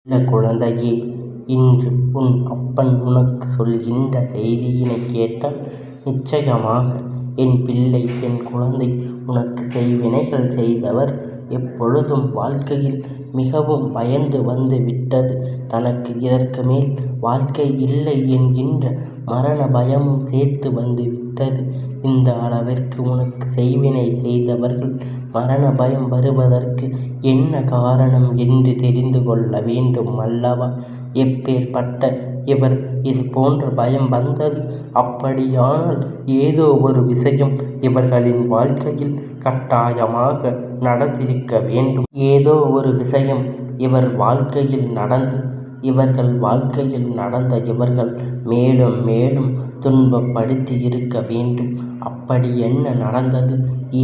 இல்ல குழந்தையே, இன்று உன் அப்பன் உனக்குச் சொல்கின்ற செய்தியினைக் கேட்டால் நிச்சயமாக என் பிள்ளை, என் குழந்தை, உனக்கு செய்வினைகள் செய்தவர் எப்பொழுதும் வாழ்க்கையில் மிகவும் பயந்து வந்து விட்டது. தனக்கு இதற்கு மேல் வாழ்க்கை இல்லை என்கின்ற மரண பயமும் சேர்த்து வந்து விட்டது. இந்த அளவிற்கு உனக்கு செய்வினை செய்தவர்கள் மரண பயம் வருவதற்கு என்ன காரணம் என்று தெரிந்து கொள்ள வேண்டும் அல்லவா? எப்பேற்பட்ட இவர் இது போன்ற பயம் வந்தது? அப்படியானால் ஏதோ ஒரு விஷயம் இவர்களின் வாழ்க்கையில் கட்டாயமாக நடந்திருக்க வேண்டும். ஏதோ ஒரு விஷயம் இவர் வாழ்க்கையில் நடந்து இவர்கள் வாழ்க்கையில் நடந்த இவர்கள் மேலும் மேலும் துன்பப்படுத்தி இருக்க வேண்டும். அப்படி என்ன நடந்தது,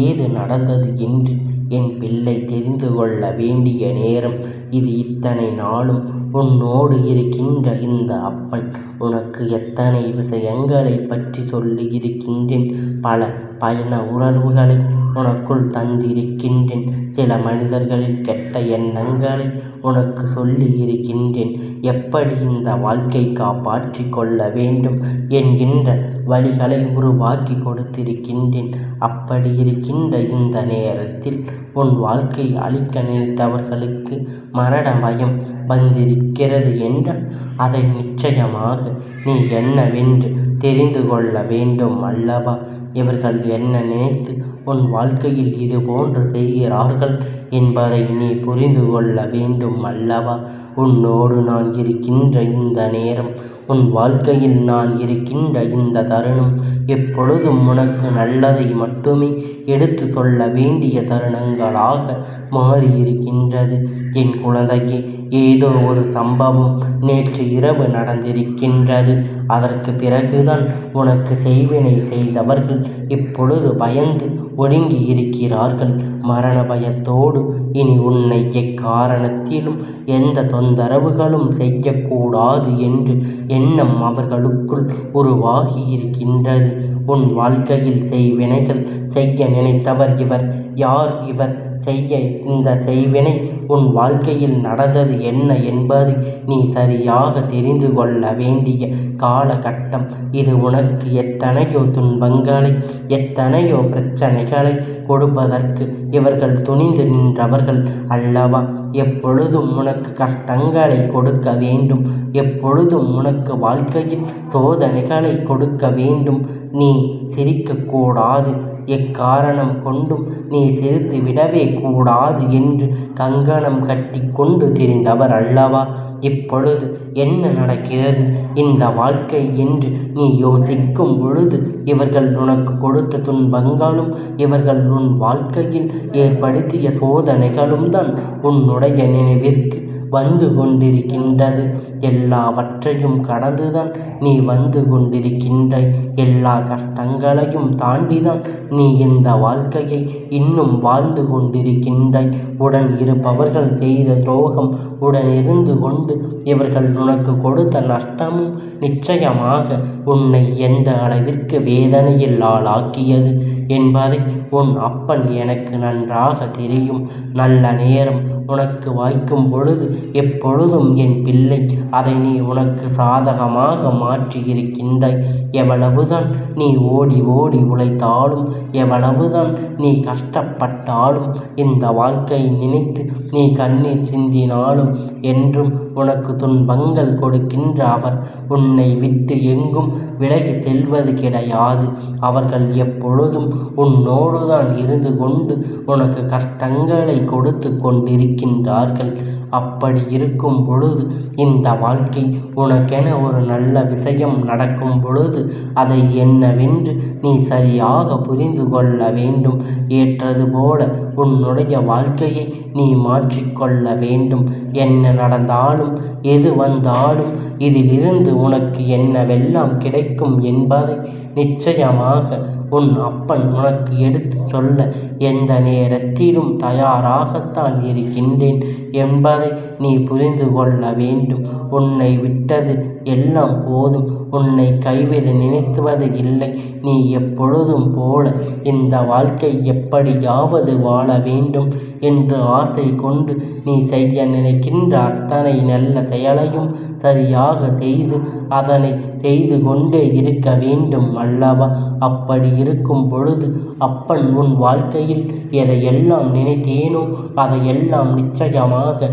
ஏது நடந்தது என்று என் பிள்ளை தெரிந்து கொள்ள வேண்டிய நேரம் இது. இத்தனை நாளும் உன்னோடு இருக்கின்ற இந்த அப்பன் உனக்கு எத்தனை விஷயங்களை பற்றி சொல்லி இருக்கின்றேன். பல பயண உணர்வுகளை உனக்குள் தந்திருக்கின்றேன். சில மனிதர்களில் கெட்ட எண்ணங்களை உனக்கு சொல்லி இருக்கின்றேன். எப்படி இந்த வாழ்க்கை காப்பாற்றி கொள்ள வேண்டும் என்கின்ற வழிகளை உருவாக்கி கொடுத்திருக்கின்றேன். அப்படி இருக்கின்ற இந்த நேரத்தில் உன் வாழ்க்கை அழிக்க நினைத்தவர்களுக்கு மரண பயம் வந்திருக்கிறது என்றால் அதை நிச்சயமாக நீ என்னவென்று தெரிந்து கொள்ள வேண்டும் அல்லவா? இவர்கள் என்ன நினைத்து உன் வாழ்க்கையில் இது போன்று செய்கிறார்கள் என்பதை நீ புரிந்து கொள்ள வேண்டும் அல்லவா? உன்னோடு நான் இருக்கின்ற இந்த நேரம், உன் வாழ்க்கையில் நான் இருக்கின்ற இந்த தருணம் எப்பொழுதும் உனக்கு நல்லதை மட்டுமே எடுத்து சொல்ல வேண்டிய தருணங்களாக மாறியிருக்கின்றது. என் குழந்தையே, ஏதோ ஒரு சம்பவம் நேற்று இரவு நடந்திருக்கின்றது. அதற்கு பிறகுதான் உனக்கு செய்வினை செய்தவர்கள் இப்பொழுது பயந்து ஒடுங்கி இருக்கிறார்கள். மரண பயத்தோடு இனி உன்னை எக்காரணத்திலும் எந்த தொந்தரவுகளும் செய்யக்கூடாது என்று எண்ணம் அவர்களுக்குள் உருவாகி இருக்கின்றது. உன் வாழ்க்கையில் செய்வினைகள் செய்ய நினைத்தவர் இவர். யார் இவர்? செய்ய இந்த செய்வினை உன் வாழ்க்கையில் நடந்தது என்ன என்பதை நீ சரியாக தெரிந்து கொள்ள வேண்டிய காலகட்டம் இது. உனக்கு எத்தனையோ துன்பங்களை, எத்தனையோ பிரச்சனைகளை கொடுப்பதற்கு இவர்கள் துணிந்து நின்றவர்கள் அல்லவா? எப்பொழுதும் உனக்கு கஷ்டங்களை கொடுக்க வேண்டும், எப்பொழுதும் உனக்கு வாழ்க்கையில் சோதனைகளை கொடுக்க வேண்டும். நீ சிரிக்கக்கூடாது, எக்காரணம் கொண்டும் நீ சிரித்து விடவே கூடாது என்று கங்கணம் கட்டி கொண்டு திரிந்தவர் அல்லவா? இப்பொழுது என்ன நடக்கிறது இந்த வாழ்க்கை என்று நீ யோசிக்கும் பொழுது இவர்கள் உனக்கு கொடுத்த துன்பங்களும் இவர்கள் உன் வாழ்க்கையில் ஏற்படுத்திய சோதனைகளும் தான் உன்னுடைய நினைவிற்கு வந்து கொண்டிருக்கின்றது. எல்லாவற்றையும் கடந்துதான் நீ வந்து கொண்டிருக்கின்றாய். எல்லா கஷ்டங்களையும் தாண்டிதான் நீ இந்த வாழ்க்கையை இன்னும் வாழ்ந்து கொண்டிருக்கின்றாய். உடன் இருப்பவர்கள் செய்த துரோகம், உடன் இருந்து கொண்டு இவர்கள் உனக்கு கொடுத்த நஷ்டமும் நிச்சயமாக உன்னை எந்த அளவிற்கு வேதனையில் ஆளாக்கியது என்பதை உன் அப்பன் எனக்கு நன்றாக தெரியும். நல்ல நேரம் உனக்கு வாய்க்கும் பொழுது எப்பொழுதும் என் பிள்ளை அதை நீ உனக்கு சாதகமாக மாற்றியிருக்கின்றாய். எவ்வளவுதான் நீ ஓடி ஓடி உழைத்தாலும், எவ்வளவுதான் நீ கஷ்டப்பட்டாலும், இந்த வாழ்க்கையை நினைத்து நீ கண்ணீர் சிந்தினாலும் என்றும் உனக்கு துன்பங்கள் கொடுக்கின்ற அவர் உன்னை விட்டு எங்கும் விலகி செல்வது கிடையாது. அவர்கள் எப்பொழுதும் உன்னோடுதான் இருந்து கொண்டு உனக்கு கஷ்டங்களை கொடுத்து கொண்டிருக்கின்றார்கள். அப்படி இருக்கும் பொழுது இந்த வாழ்க்கை உனக்கென ஒரு நல்ல விஷயம் நடக்கும் பொழுது அதை என்னவென்று நீ சரியாக புரிந்து கொள்ள வேண்டும். ஏற்றது போல உன்னுடைய வாழ்க்கையை நீ மாற்றிக்கொள்ள வேண்டும். என்ன நடந்தாலும், எது வந்தாலும் இதிலிருந்து உனக்கு என்னவெல்லாம் கிடைக்கும் என்பதை நிச்சயமாக உன் அப்பன் உனக்கு எடுத்து சொல்ல எந்த நேரத்திலும் தயாராகத்தான் இருக்கின்றேன் என்பதை நீ புரிந்து கொள்ள வேண்டும். உன்னை விட்டது எல்லாம் போதும், உன்னை கைவிட நினைத்துவது இல்லை. நீ எப்பொழுதும் போல இந்த வாழ்க்கை எப்படியாவது வாழ வேண்டும் என்று ஆசை கொண்டு நீ செய்ய நினைக்கின்ற அத்தனை நல்ல செயலையும் சரியாக செய்து அதனை செய்து கொண்டே இருக்க வேண்டும் அல்லவா? அப்படி இருக்கும் பொழுது அப்பன் உன் வாழ்க்கையில் எதையெல்லாம் நினைத்தேனோ அதையெல்லாம் நிச்சயமாக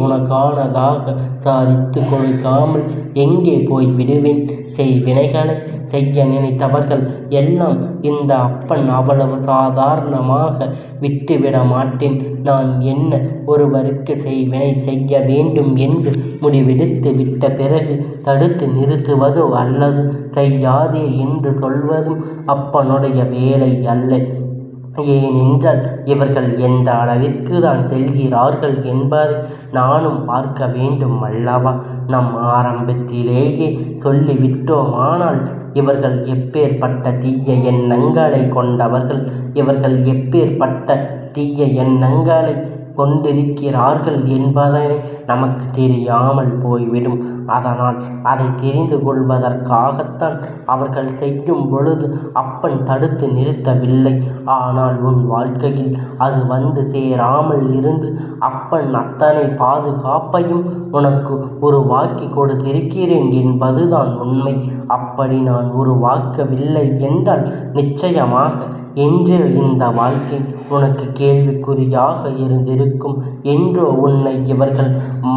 உனக்கானதாக சாதித்து கொடுக்காமல் எங்கே போய் விடுவேன்? செய்வினைகளை செய்ய நினைத்தவர்கள் எல்லாம் இந்த அப்பன் அவ்வளவு சாதாரணமாக விட்டுவிட மாட்டேன். நான் என்ன ஒருவருக்கு செய்வினை செய்ய வேண்டும் என்று முடிவெடுத்து விட்ட பிறகு தடுத்து நிறுத்துவதோ அல்லது செய்யாதே என்று சொல்வதும் அப்பனுடைய வேலை அல்ல. ஏனென்றால் இவர்கள் எந்த அளவிற்கு தான் செல்கிறார்கள் என்பதை நானும் பார்க்க வேண்டும் அல்லவா? நம் ஆரம்பத்திலேயே சொல்லிவிட்டோமானால் இவர்கள் எப்பேற்பட்ட தீய எண்ணங்களை கொண்டவர்கள், இவர்கள் எப்பேற்பட்ட தீய எண்ணங்களை கொண்டிருக்கிறார்கள் என்பதனை நமக்கு தெரியாமல் போய்விடும். அதனால் அதை தெரிந்து கொள்வதற்காகத்தான் அவர்கள் செய்யும் பொழுது அப்பன் தடுத்து நிறுத்தவில்லை. ஆனால் உன் வாழ்க்கையில் அது வந்து சேராமல் இருந்து அப்பன் அத்தனை பாதுகாப்பையும் உனக்கு உருவாக்கி கொடுத்திருக்கிறேன் என்பதுதான் உண்மை. அப்படி நான் உருவாக்கவில்லை என்றால் நிச்சயமாக என்று இந்த வாழ்க்கை உனக்கு கேள்விக்குறியாக இருந்திருக்கும். என்றோ உன்னை இவர்கள்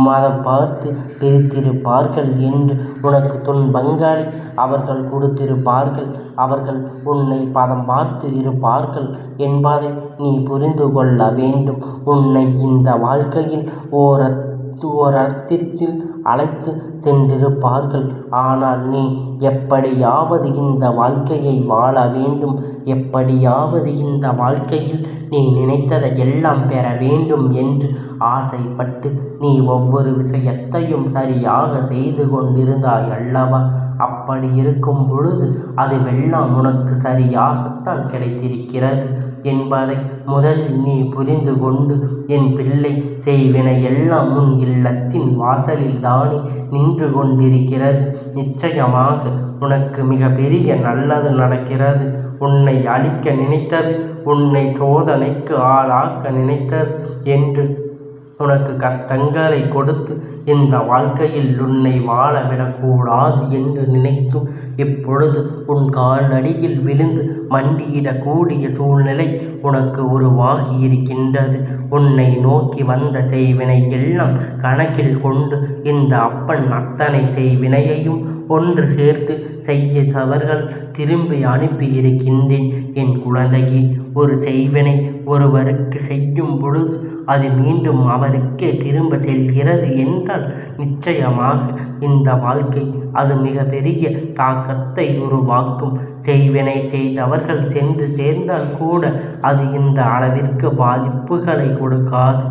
மதம் பார்த்து பிரித்திருப்பார்கள் என்று உனக்கு துன்பங்களை அவர்கள் கொடுத்திருப்பார்கள். அவர்கள் உன்னை பதம் பார்த்து இருப்பார்கள் என்பதை நீ புரிந்து கொள்ள வேண்டும். உன்னை இந்த வாழ்க்கையில் ஓரத்திற்கில் அழைத்து சென்றிருப்பார்கள். ஆனால் நீ எப்படியாவது இந்த வாழ்க்கையை வாழ வேண்டும், எப்படியாவது இந்த வாழ்க்கையில் நீ நினைத்ததை எல்லாம் பெற வேண்டும் என்று ஆசைப்பட்டு நீ ஒவ்வொரு விஷயத்தையும் சரியாக செய்து கொண்டிருந்தாய் அல்லவா? அப்படி இருக்கும் பொழுது அதுவெல்லாம் உனக்கு சரியாகத்தான் கிடைத்திருக்கிறது என்பதை முதலில் நீ புரிந்து கொண்டு, என் பிள்ளை, செய்வினை எல்லாம் உன் இல்லத்தின் வாசலில் தானே நின்று கொண்டிருக்கிறது. நிச்சயமாக உனக்கு மிக பெரிய நல்லது நடக்கிறது. உன்னை அழிக்க நினைத்தது, உன்னை சோதனைக்கு ஆளாக்க நினைத்தது என்று உனக்கு கஷ்டங்களை கொடுத்து இந்த வாழ்க்கையில் உன்னை வாழ விடக்கூடாது என்று நினைக்கும் இப்பொழுது உன் காலடியில் விழுந்து மண்டியிடக்கூடிய சூழ்நிலை உனக்கு உருவாகி இருக்கின்றது. உன்னை நோக்கி வந்த செய்வினை எல்லாம் கணக்கில் கொண்டு இந்த அப்பன் அத்தனை செய்வினையையும் ஒன்று சேர்த்து செய்யவர்கள் திரும்பி அனுப்பி இருக்கின்றேன். என் குழந்தையே, ஒரு செய்வினை ஒருவருக்கு செய்யும் பொழுது அது மீண்டும் அவருக்கே திரும்ப செல்கிறது என்றால் நிச்சயமாக இந்த வாழ்க்கை அது மிக பெரிய தாக்கத்தை உருவாக்கும். செய்வினை செய்தவர்கள் சென்று சேர்ந்தால் கூட அது இந்த அளவிற்கு பாதிப்புகளை கொடுக்காது.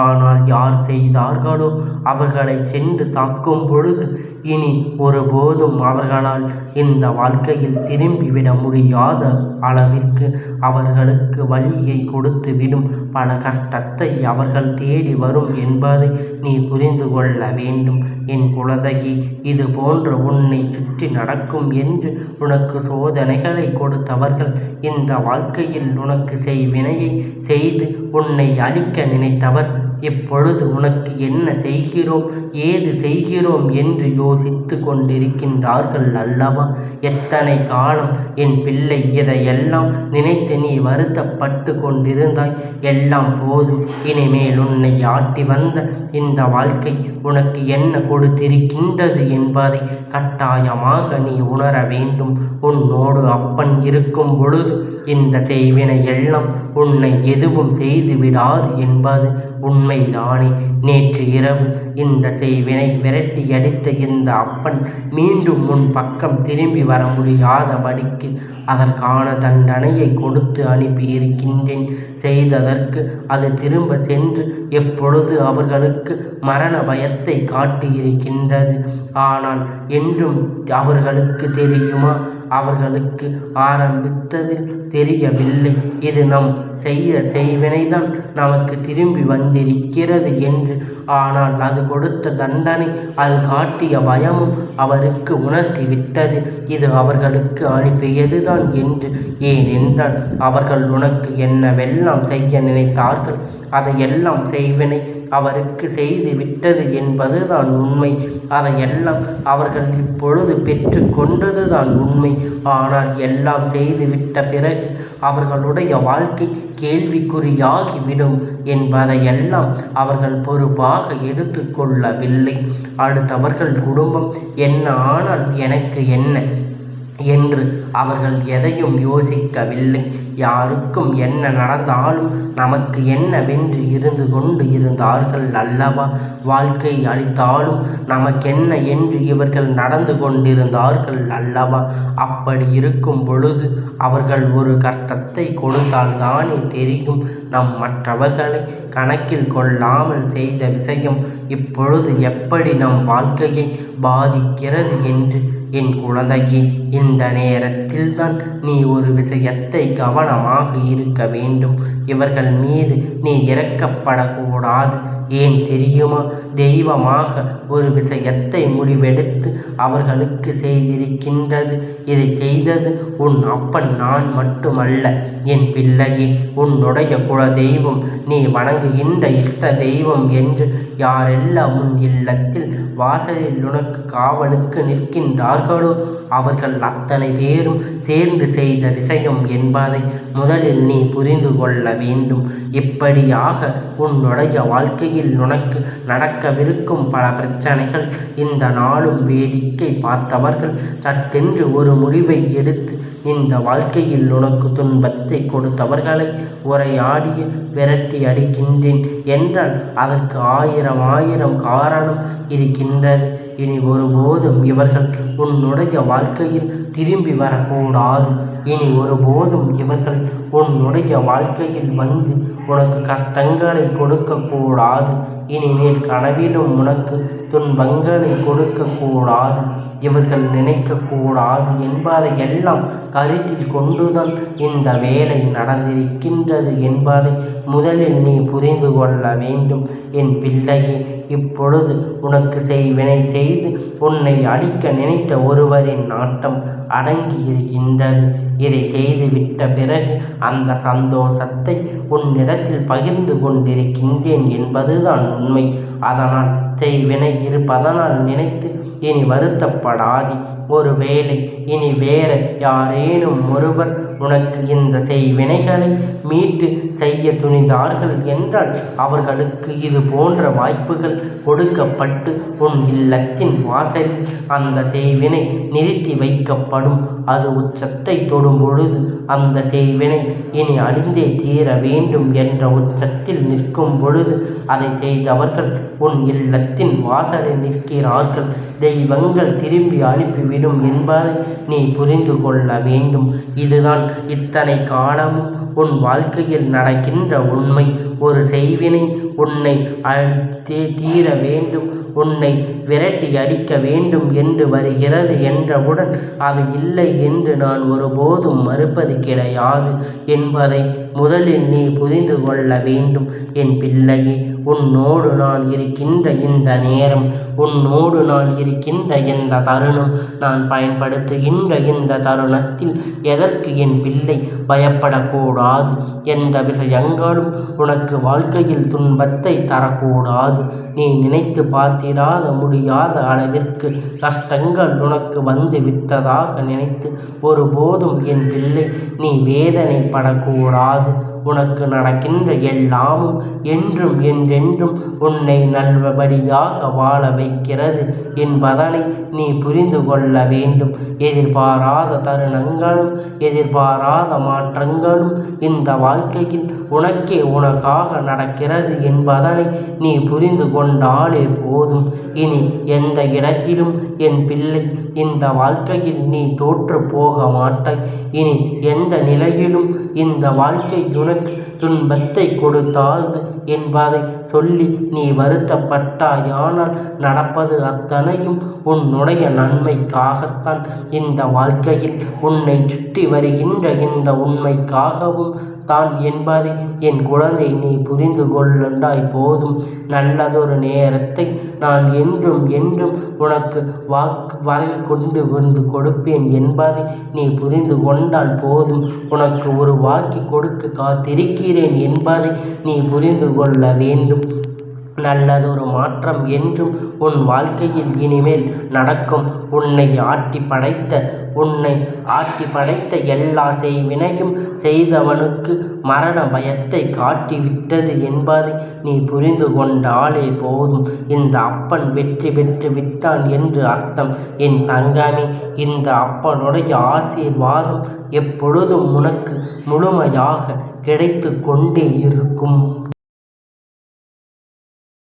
ஆனால் யார் செய்தார்களோ அவர்களை சென்று தாக்கும் பொழுது இனி ஒருபோதும் அவர்களால் இந்த வாழ்க்கையில் திரும்பிவிட முடியாத அளவிற்கு அவர்களுக்கு வழியை கொடுத்து விடும். பல கஷ்டத்தை அவர்கள் தேடி வரும் என்பதை நீ புரிந்து கொள்ள வேண்டும். என் குழந்தையே, இது போன்ற உன்னை சுற்றி நடக்கும் என்று உனக்கு சோதனைகளை கொடுத்தவர்கள், இந்த வாழ்க்கையில் உனக்கு செய்வினையை செய்து உன்னை அழிக்க நினைத்தவர், இப்பொழுது உனக்கு என்ன செய்கிறோம், ஏது செய்கிறோம் என்று யோசித்து கொண்டிருக்கின்றார்கள் அல்லவா? எத்தனை காலம் என் பிள்ளை இதையெல்லாம் நினைத்து நீ வருத்தப்பட்டு கொண்டிருந்தாய். எல்லாம் போதும். இனிமேல் உன்னை ஆட்டி வந்த இந்த வாழ்க்கை உனக்கு என்ன கொடுத்திருக்கின்றது என்பதை கட்டாயமாக நீ உணர வேண்டும். உன்னோடு அப்பன் இருக்கும் பொழுது இந்த செய்வினை எல்லாம் உன்னை எதுவும் செய்து விடாது என்பது உண்மைதானே. நேற்று இரவு இந்த செய்வினை விரட்டி அடித்த இந்த அப்பன் மீண்டும் உன் பக்கம் திரும்பி வர முடியாதபடிக்கு அதற்கான தண்டனையை கொடுத்து அனுப்பி இருக்கின்றேன். செய்ததற்கு அது திரும்ப சென்று எப்பொழுது அவர்களுக்கு மரண பயத்தை காட்டியிருக்கின்றது. ஆனால் என்றும் அவர்களுக்கு தெரியுமா? அவர்களுக்கு ஆரம்பித்ததில் தெரியவில்லை. இது நம் செய்த செய்வினைதான் நமக்கு திரும்பி வந்திருக்கிறது என்று. ஆனால் அது கொடுத்த தண்டனை, அது காட்டிய பயமும் அவருக்கு உணர்த்திவிட்டது இது அவர்களுக்கு அனுப்பியதுதான் என்று. ஏனென்றால் அவர்கள் உனக்கு என்னவெல்லாம் செய்ய நினைத்தார்கள் அதையெல்லாம் செய்வினை அவருக்கு செய்து விட்டது என்பதுதான் உண்மை. அதையெல்லாம் அவர்கள் இப்பொழுது பெற்று கொண்டதுதான் உண்மை. ஆனால் எல்லாம் செய்துவிட்ட பிறகு அவர்களுடைய வாழ்க்கை கேள்விக்குறியாகிவிடும் என்பதையெல்லாம் அவர்கள் பொறுப்பாக எடுத்து கொள்ளவில்லை. அடுத்தவர்கள் குடும்பம் என்ன ஆனால் எனக்கு என்ன என்று அவர்கள் எதையும் யோசிக்கவில்லை. யாருக்கும் என்ன நடந்தாலும் நமக்கு என்னவென்று இருந்து கொண்டு இருந்தார்கள் அல்லவா. வாழ்க்கை அளித்தாலும் நமக்கென்ன என்று இவர்கள் நடந்து கொண்டிருந்தார்கள் அல்லவா. அப்படி இருக்கும் பொழுது அவர்கள் ஒரு கஷ்டத்தை கொடுத்தால் தானே தெரியும் நம் மற்றவர்களை கணக்கில் கொள்ளாமல் செய்த விஷயம் இப்பொழுது எப்படி நம் வாழ்க்கையை பாதிக்கிறது என்று. என் குழந்தையே, இந்த நேரத்தில்தான் நீ ஒரு விஷயத்தை கவனமாக இருக்க வேண்டும். இவர்கள் மீது நீ இரக்கப்படக்கூடாது. ஏன் தெரியுமா? தெய்வமாக ஒரு விஷயத்தை முடிவெடுத்து அவர்களுக்கு செய்திருக்கின்றது. இதை செய்தது உன் அப்பன் நான் மட்டுமல்ல என் பிள்ளையே, உன்னுடைய குல தெய்வம், நீ வணங்குகின்ற இஷ்ட தெய்வம் என்று யாரெல்லாம் உன் இல்லத்தில் வாசலில் உனக்கு காவலுக்கு நிற்கின்றார்களோ அவர்கள் அத்தனை பேரும் சேர்ந்து செய்த விஷயம் என்பதை முதலில் நீ புரிந்து கொள்ள வேண்டும். இப்படியாக உன்னுடைய வாழ்க்கையில் உனக்கு நடக்கவிருக்கும் பல பிரச்சனைகள் இந்த நாளும் வேடிக்கை பார்த்தவர்கள் சட்டென்று ஒரு முடிவை எடுத்து இந்த வாழ்க்கையில் உனக்கு துன்பத்தை கொடுத்தவர்களை உரையாடிய விரட்டி அடிக்கின்றேன் என்றால் அதற்கு ஆயிரம் காரணம் இருக்கின்றது. இனி ஒருபோதும் இவர்கள் உன்னுடைய வாழ்க்கையில் திரும்பி வரக்கூடாது. இனி ஒருபோதும் இவர்கள் உன்னுடைய வாழ்க்கையில் வந்து உனக்கு கஷ்டங்களை கொடுக்கக்கூடாது. இனிமேல் கனவிலும் உனக்கு துன்பங்களை கொடுக்கக்கூடாது. இவர்கள் நினைக்கக்கூடாது என்பதை எல்லாம் கருத்தில் கொண்டுதான் இந்த வேலை நடந்திருக்கின்றது என்பதை முதலில் நீ புரிந்து கொள்ள வேண்டும். என் பிள்ளையே, இப்பொழுது உனக்கு செய்வினை செய்து உன்னை அழிக்க நினைத்த ஒருவரின் நாட்டம் அடங்கியிருக்கின்றது. இதை செய்துவிட்ட பிறகு அந்த சந்தோஷத்தை உன்னிடத்தில் பகிர்ந்து கொண்டிருக்கின்றேன் என்பதுதான் உண்மை. அதனால் செய்வினை இருப்பதனால் நினைத்து இனி வருத்தப்படாதி. ஒருவேளை இனி வேற யாரேனும் ஒருவர் உனக்கு இந்த செய்வினைகளை மீட்டு செய்ய துணிந்தார்கள் என்றால் அவர்களுக்கு இது போன்ற வாய்ப்புகள் கொடுக்கப்பட்டு உன் இல்லத்தின் வாசலில் அந்த செய்வினை நிறுத்தி வைக்கப்படும். அது உச்சத்தை தொடும் பொழுது அந்த செய்வினை இனி அழிந்தே தீர வேண்டும் என்ற உச்சத்தில் நிற்கும் பொழுது அதை செய்தவர்கள் உன் இல்லத்தின் வாசலில் நிற்கிறார்கள். தெய்வங்கள் திரும்பி அனுப்பிவிடும் என்பதை நீ புரிந்து கொள்ள வேண்டும். இதுதான் இத்தனை காலமும் உன் வாழ்க்கையில் நடக்கின்ற உண்மை. ஒரு செய்வினை உன்னை அழித்தே தீர வேண்டும், உன்னை விரட்டி அடிக்க வேண்டும் என்று வருகிறது என்றவுடன் அது இல்லை என்று நான் ஒருபோதும் மறுப்பது கிடையாது என்பதை முதலில் நீ புரிந்து கொள்ள வேண்டும். என் பிள்ளையே, உன்னோடு நான் இருக்கின்ற இந்த நேரம், உன்னோடு நான் இருக்கின்ற இந்த தருணம், நான் பயன்படுத்துகின்ற இந்த தருணத்தில் எதற்கு என் பிள்ளை பயப்படக்கூடாது? எந்த விஷயங்களும் உனக்கு வாழ்க்கையில் துன்பத்தை தரக்கூடாது. நீ நினைத்து பார்த்திடாத முடியாத அளவிற்கு கஷ்டங்கள் உனக்கு வந்து விட்டதாக நினைத்து ஒருபோதும் என் பிள்ளை நீ வேதனைப்படக்கூடாது. உனக்கு நடக்கின்ற எல்லாமும் என்றும் என்றென்றும் உன்னை நல்லபடியாக வாழ வைக்கிறது என்பதனை நீ புரிந்து கொள்ள வேண்டும். எதிர்பாராத தருணங்களும் எதிர்பாராத மாற்றங்களும் இந்த வாழ்க்கையில் உனக்காக நடக்கிறது என்பதனை நீ புரிந்து கொண்டாலே போதும். இனி எந்த இடத்திலும் என் பிள்ளை இந்த வாழ்க்கையில் நீ தோற்று போக மாட்டாய். இனி எந்த நிலையிலும் இந்த வாழ்க்கை உனக்கு துன்பத்தை கொடுத்தாது என்பதை சொல்லி நீ வருத்தப்பட்டாயானால் நடப்பது அத்தனையும் உன்னுடைய நன்மைக்காகத்தான். இந்த வாழ்க்கையில் உன்னை சுற்றி வருகின்ற இந்த உண்மைக்காகவும் தான் என்பதை என் குழந்தை நீ புரிந்து கொண்டாய் போதும். நல்லதொரு நேரத்தை நான் என்றும் என்றும் உனக்கு வரை கொண்டு வந்து கொடுப்பேன் என்பதை நீ புரிந்து கொண்டால் போதும். உனக்கு ஒரு வாக்கி கொடுக்க காத்திருக்கிறேன் என்பதை நீ புரிந்து கொள்ள வேண்டும். நல்லதொரு மாற்றம் என்றும் உன் வாழ்க்கையில் இனிமேல் நடக்கும். உன்னை ஆட்டி படைத்த எல்லா செய்வினையும் செய்தவனுக்கு மரண பயத்தை காட்டிவிட்டது என்பதை நீ புரிந்து கொண்டாலே போதும். இந்த அப்பன் வெற்றி பெற்று விட்டான் என்று அர்த்தம். என் தங்கமே, இந்த அப்பனுடைய ஆசீர்வாதம் எப்பொழுதும் உனக்கு முழுமையாக கிடைத்து கொண்டே இருக்கும்.